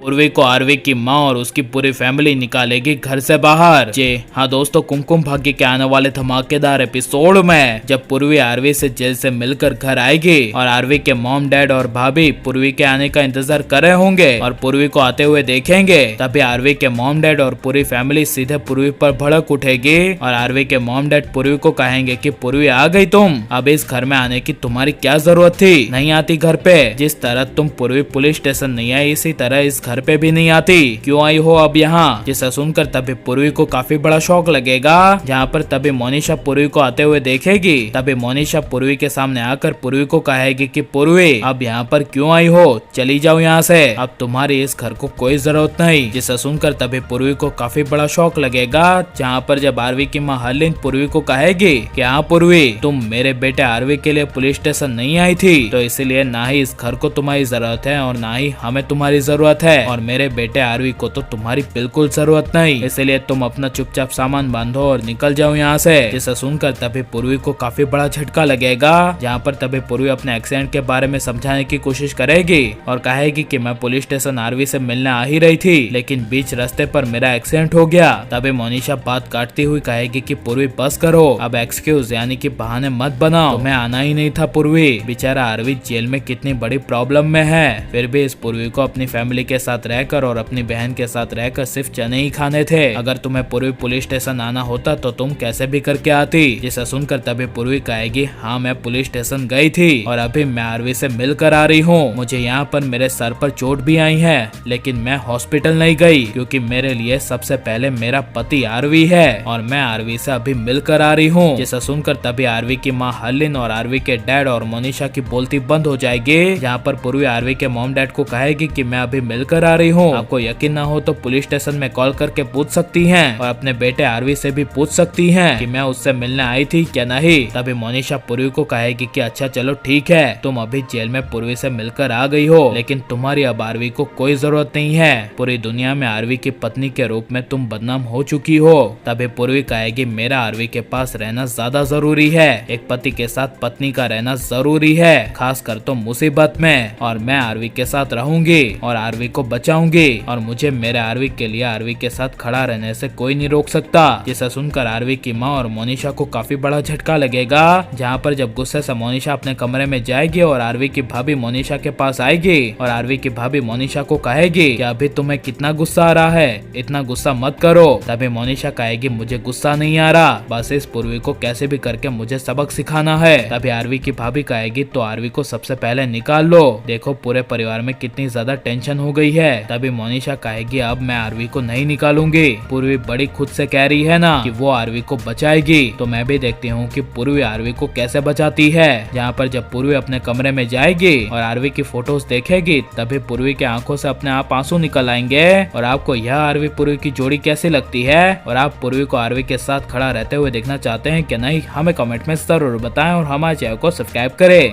पूर्वी को आरवी की माँ और उसकी पूरी फैमिली निकालेगी घर से बाहर। जी हाँ दोस्तों, कुमकुम भाग्य के आने वाले धमाकेदार एपिसोड में जब पूर्वी आरवी से जेल से मिलकर घर आएगी और आरवी के मॉम डैड और भाभी पूर्वी के आने का इंतजार कर रहे होंगे और पूर्वी को आते हुए देखेंगे, तभी आरवी के मॉम डैड और पूरी फैमिली सीधे पूर्वी पर भड़क उठेगी और आरवी के मॉम डैड पूर्वी को कहेंगे कि पूर्वी आ गई तुम, अब इस घर में आने की तुम्हारी क्या जरूरत थी, नहीं आती घर पे। जिस तरह तुम पूर्वी पुलिस स्टेशन नहीं आई, इसी तरह इस घर पे भी नहीं आती, क्यों आई हो अब यहाँ। जिसे सुनकर तभी पूर्वी को काफी बड़ा शौक लगेगा। जहाँ पर तभी मोनिशा पूर्वी को आते हुए देखेगी, तभी मोनिशा पूर्वी के सामने आकर पूर्वी को कहेगी कि पूर्वी अब यहाँ पर क्यों आई हो, चली जाओ यहाँ से, अब तुम्हारी इस घर को कोई जरूरत नहीं। जिसे सुनकर तभी पूर्वी को काफी बड़ा शौक लगेगा। जहाँ पर जब आरवी की माँ हरलीन पूर्वी को कहेगी कि हाँ पूर्वी, तुम मेरे बेटे आरवी के लिए पुलिस स्टेशन नहीं आई थी, तो इसलिए ना ही इस घर को तुम्हारी जरूरत है और ना ही हमें तुम्हारी जरूरत है, और मेरे बेटे आरवी को तो तुम्हारी बिल्कुल जरूरत नहीं, इसलिए तुम अपना चुपचाप सामान बांधो और निकल जाओ यहाँ से। जिसे सुनकर तभी पूर्वी को काफी बड़ा झटका लगेगा। जहाँ पर तभी पूर्वी अपने एक्सीडेंट के बारे में समझाने की कोशिश करेगी और कहेगी कि मैं पुलिस स्टेशन आरवी से मिलने आ ही रही थी, लेकिन बीच रास्ते पर मेरा एक्सीडेंट हो गया। तभी मोनिशा बात काटती हुई कहेगी कि पूर्वी बस करो, अब एक्सक्यूज यानी कि बहाने मत बनाओ, तुम्हें आना ही नहीं था पूर्वी, बेचारा आरवी जेल में कितनी बड़ी प्रॉब्लम में है, फिर भी इस पूर्वी को अपनी फैमिली के साथ रहकर और अपनी बहन के साथ रहकर सिर्फ चने ही खाने थे, अगर तुम्हें पूर्वी पुलिस स्टेशन आना होता तो तुम कैसे भी करके आती। जिसे सुनकर तभी पूर्वी कहेगी हाँ मैं पुलिस स्टेशन गई थी और अभी मैं आरवी से मिलकर आ रही हूँ, मुझे यहाँ पर मेरे सर पर चोट भी आई है, लेकिन मैं हॉस्पिटल नहीं गई क्योंकि मेरे लिए सबसे पहले मेरा पति आरवी है और मैं आरवी से अभी मिलकर आ रही हूँ। जिसे सुनकर तभी आरवी की माँ हरलीन और आरवी के डैड और मोनिशा की बोलती बंद हो जाएगी। जहाँ पर पूर्वी आरवी के मॉम डैड को कहेगी कि मैं अभी मिलकर आ रही हूँ, आपको यकीन ना हो तो पुलिस स्टेशन में कॉल करके पूछ सकती हैं और अपने बेटे आरवी से भी पूछ सकती हैं कि मैं उससे मिलने आई थी क्या नहीं। तभी मोनिशा पूर्वी को कहेगी कि अच्छा चलो ठीक है, तुम अभी जेल में पूर्वी से मिलकर आ गई हो, लेकिन तुम्हारी अब आरवी को कोई जरूरत नहीं है, पूरी दुनिया में आरवी की पत्नी के रूप में तुम बदनाम हो चुकी हो। तभी पूर्वी कहेगी मेरा आरवी के पास रहना ज्यादा जरूरी है, एक पति के साथ पत्नी का रहना जरूरी है, खासकर तो मुसीबत में, और मैं आरवी के साथ रहूंगी और आरवी को बचाऊंगी और मुझे मेरे आरवी के लिए आरवी के साथ खड़ा रहने से कोई नहीं रोक सकता। जिसे सुनकर आरवी की माँ और मोनिशा को काफी बड़ा झटका लगेगा। जहाँ पर जब गुस्से से मोनिशा अपने कमरे में जाएगी और आरवी की भाभी मोनिशा के पास आएगी और आरवी की भाभी मोनिशा को कहेगी कि अभी तुम्हें कितना गुस्सा आ रहा है, इतना गुस्सा मत करो। तभी मोनिशा कहेगी मुझे गुस्सा नहीं आ रहा, बस इस पूर्वी को कैसे भी करके मुझे सबक सिखाना है। तभी आरवी की भाभी कहेगी तो आरवी को सबसे पहले निकाल लो, देखो पूरे परिवार में कितनी ज्यादा टेंशन हो गई है। तभी मोनिशा कहेगी अब मैं आरवी को नहीं निकालूंगी, पूर्वी बड़ी खुद से कह रही है ना कि वो आरवी को बचाएगी, तो मैं भी देखती हूँ कि पूर्वी आरवी को कैसे बचाती है। जहाँ पर जब पूर्वी अपने कमरे में जाएगी और आरवी की फोटोज देखेगी, तभी पूर्वी के आंखों से अपने आप आंसू निकल आएंगे। और आपको यह आरवी पूर्वी की जोड़ी कैसी लगती है और आप पूर्वी को आरवी के साथ खड़ा रहते हुए देखना चाहते हैं कि नहीं, हमें कमेंट में जरूर बताएं और हमारे चैनल को सब्सक्राइब करें।